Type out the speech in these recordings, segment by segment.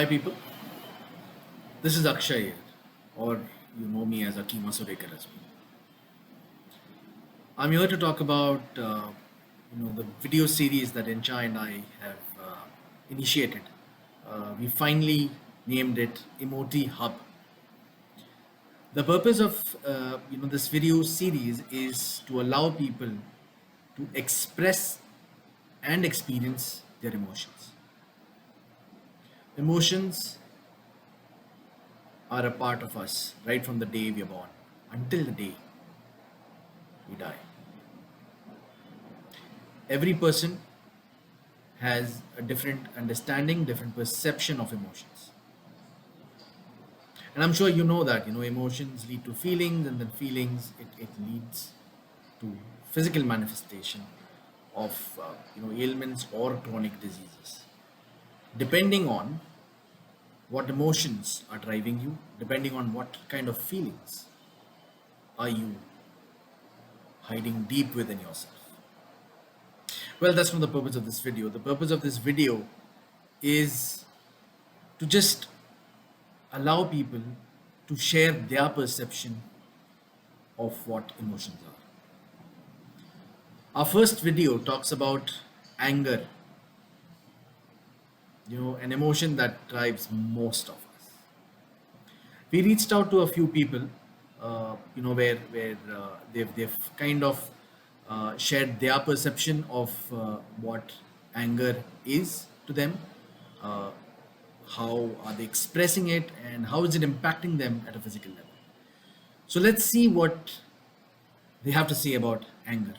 Hi, people. This is Akshay here, or you know me as Akima Surekar as well. I'm here to talk about the video series that Encha and I have initiated. We finally named it Emoti Hub. The purpose of this video series is to allow people to express and experience their emotions. Emotions are a part of us right from the day we are born until the day we die. Every person has a different understanding, different perception of emotions. And I'm sure you know that, emotions lead to feelings, and then feelings, it leads to physical manifestation of, ailments or chronic diseases. Depending on what emotions are driving you, depending on what kind of feelings are you hiding deep within yourself. Well, that's not the purpose of this video. The purpose of this video is to just allow people to share their perception of what emotions are. Our first video talks about anger, an emotion that drives most of us. We reached out to a few people, where they've kind of shared their perception of what anger is to them, uh, how are they expressing it, and how is it impacting them at a physical level. So let's see what they have to say about anger.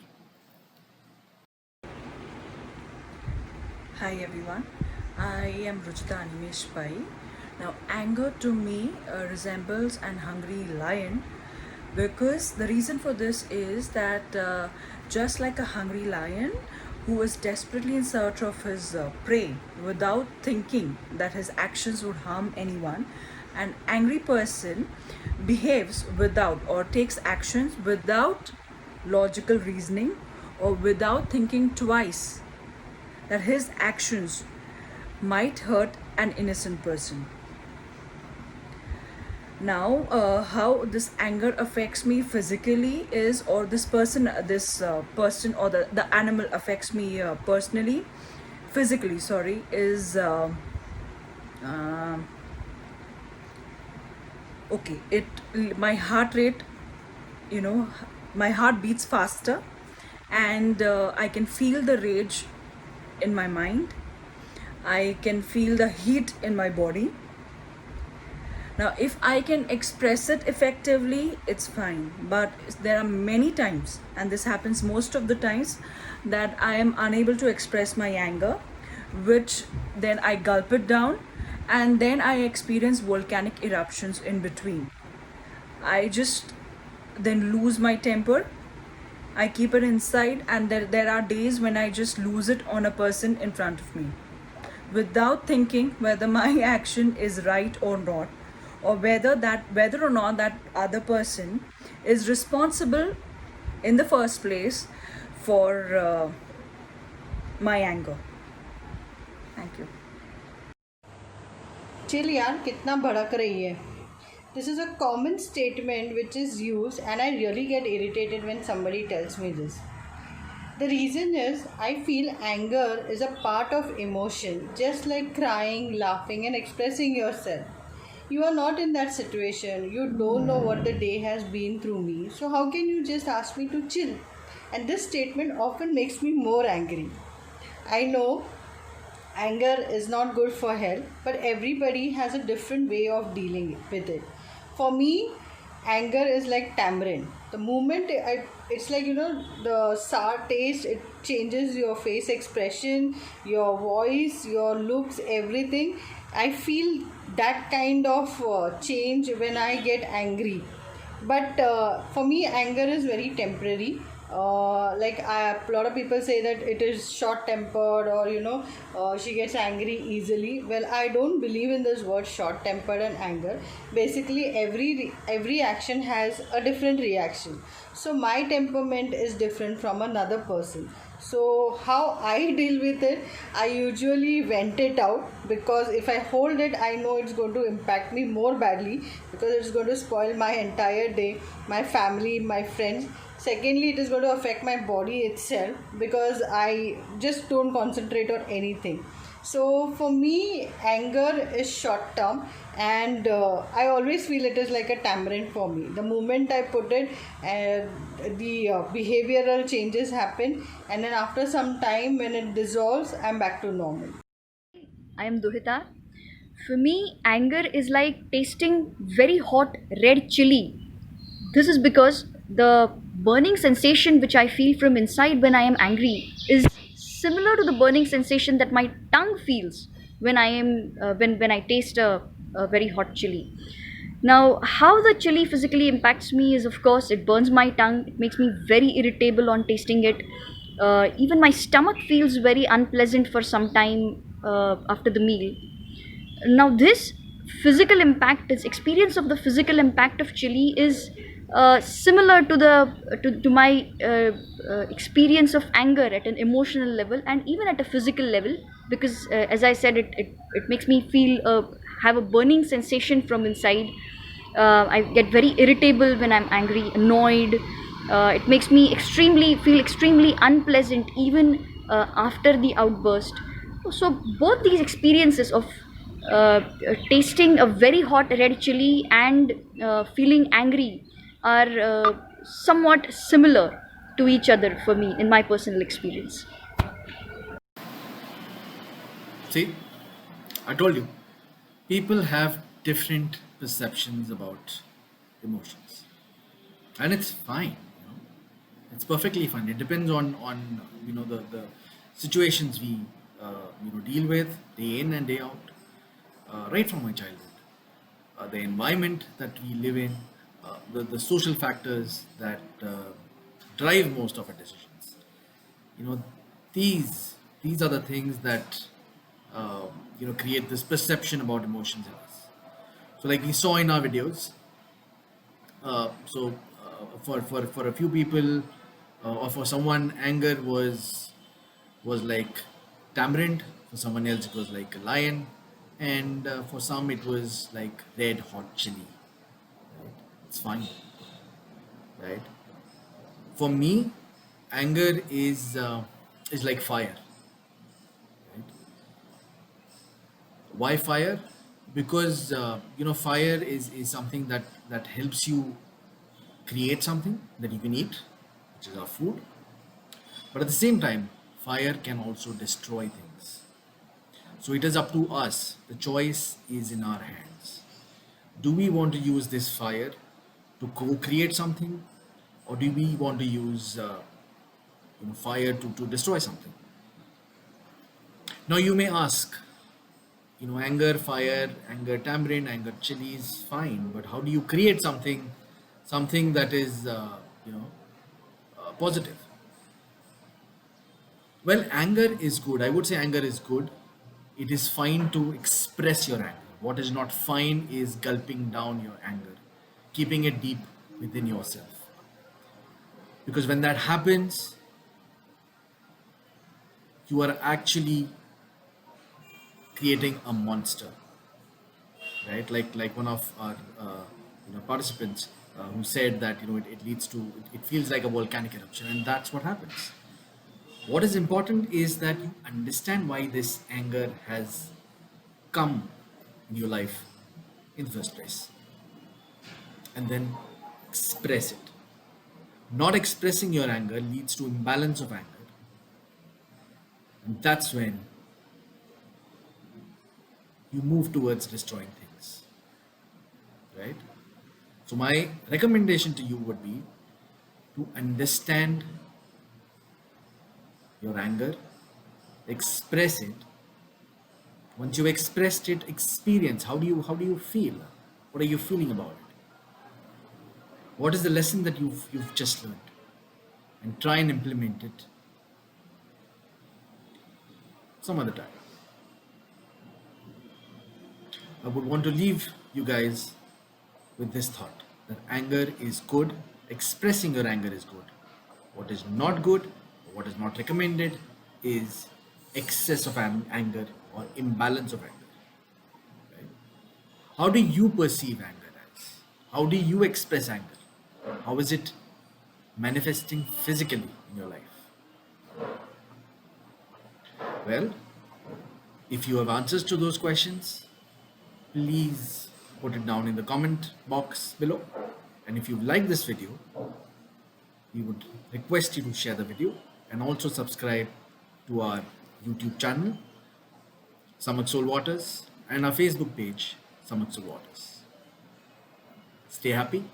Hi everyone, I am Ruchita Animesh Pai. Now, anger to me resembles an hungry lion because the reason for this is that just like a hungry lion who is desperately in search of his prey without thinking that his actions would harm anyone, an angry person behaves without or takes actions without logical reasoning or without thinking twice that his actions might hurt an innocent person. Now, how this anger affects me physically is, or this person or the animal affects me personally, physically, sorry, is uh, okay. My heart rate, you know, my heart beats faster, and I can feel the rage in my mind. I can feel the heat in my body. Now, if I can express it effectively, it's fine. But there are many times, and this happens most of the times, that I am unable to express my anger, which then I gulp it down, and then I experience volcanic eruptions in between. I just then lose my temper. I keep it inside, and there are days when I just lose it on a person in front of me without thinking whether my action is right or not, or whether or not that other person is responsible in the first place for my anger. Thank you. Chill यार कितना भड़क रही है. This is a common statement which is used, and I really get irritated when somebody tells me this. The reason is I feel anger is a part of emotion, just like crying, laughing, and expressing yourself. You are not in that situation. You don't know what the day has been through me. So, how can you just ask me to chill? And this statement often makes me more angry. I know anger is not good for health, but everybody has a different way of dealing with it. For me, anger is like tamarind. The moment it's like, the sour taste, it changes your face expression, your voice, your looks, everything. I feel that kind of change when I get angry. But for me, anger is very temporary. A lot of people say that it is short tempered, or she gets angry easily. Well, I don't believe in this word short tempered and anger. Basically, every action has a different reaction. So my temperament is different from another person. So, how I deal with it, I usually vent it out, because if I hold it, I know it's going to impact me more badly, because it's going to spoil my entire day, my family, my friends. Secondly, it is going to affect my body itself, because I just don't concentrate on anything. So for me, anger is short term, and I always feel it is like a tamarind for me. The moment I put it, the behavioral changes happen, and then after some time, when it dissolves, I'm back to normal. I am Duhita. For me, anger is like tasting very hot red chili. This is because the burning sensation which I feel from inside when I am angry is similar to the burning sensation that my tongue feels when I am when I taste a very hot chili. Now, how the chili physically impacts me is, of course, it burns my tongue. It makes me very irritable on tasting it. Even my stomach feels very unpleasant for some time after the meal. Now, this physical impact, this experience of the physical impact of chili is similar to to my experience of anger at an emotional level and even at a physical level, because as I said, it makes me feel have a burning sensation from inside. I get very irritable when I'm angry, annoyed. It makes me feel extremely unpleasant even after the outburst. So both these experiences of tasting a very hot red chili and feeling angry are somewhat similar to each other for me in my personal experience. See, I told you, people have different perceptions about emotions, and it's fine. It's perfectly fine. It depends on the situations we deal with day in and day out, right from my childhood, the environment that we live in, the social factors that drive most of our decisions. You know, these are the things that create this perception about emotions in us. So, like we saw in our videos, for a few people, or for someone, anger was like tamarind. For someone else, it was like a lion, and for some, it was like red hot chili. Right? It's fine, right? For me, anger is like fire. Right? Why fire? Because fire is something that helps you create something that you can eat, which is our food. But at the same time, fire can also destroy things. So it is up to us. The choice is in our hands. Do we want to use this fire to co-create something, or do we want to use fire to destroy something? Now you may ask, anger fire, anger tamarind, anger chili is fine, but how do you create something that is positive? Well, anger is good. I would say anger is good. It is fine to express your anger. What is not fine is gulping down your anger, keeping it deep within yourself. Because when that happens, you are actually creating a monster, right? Like one of our participants who said that it leads to it feels like a volcanic eruption, and that's what happens. What is important is that you understand why this anger has come in your life in the first place, and then express it. Not expressing your anger leads to imbalance of anger, and that's when you move towards destroying things, right? So my recommendation to you would be to understand your anger, express it. Once you've expressed it, experience how do you feel? What are you feeling about it? What is the lesson that you've just learned? And try and implement it some other time. I would want to leave you guys with this thought that anger is good, expressing your anger is good. What is not good, What is not recommended is excess of anger or imbalance of anger. Right? How do you perceive anger as? How do you express anger? How is it manifesting physically in your life? Well, if you have answers to those questions, please put it down in the comment box below. And if you like this video, we would request you to share the video and also subscribe to our YouTube channel, Samak Soul Waters, and our Facebook page, Samak Soul Waters. Stay happy,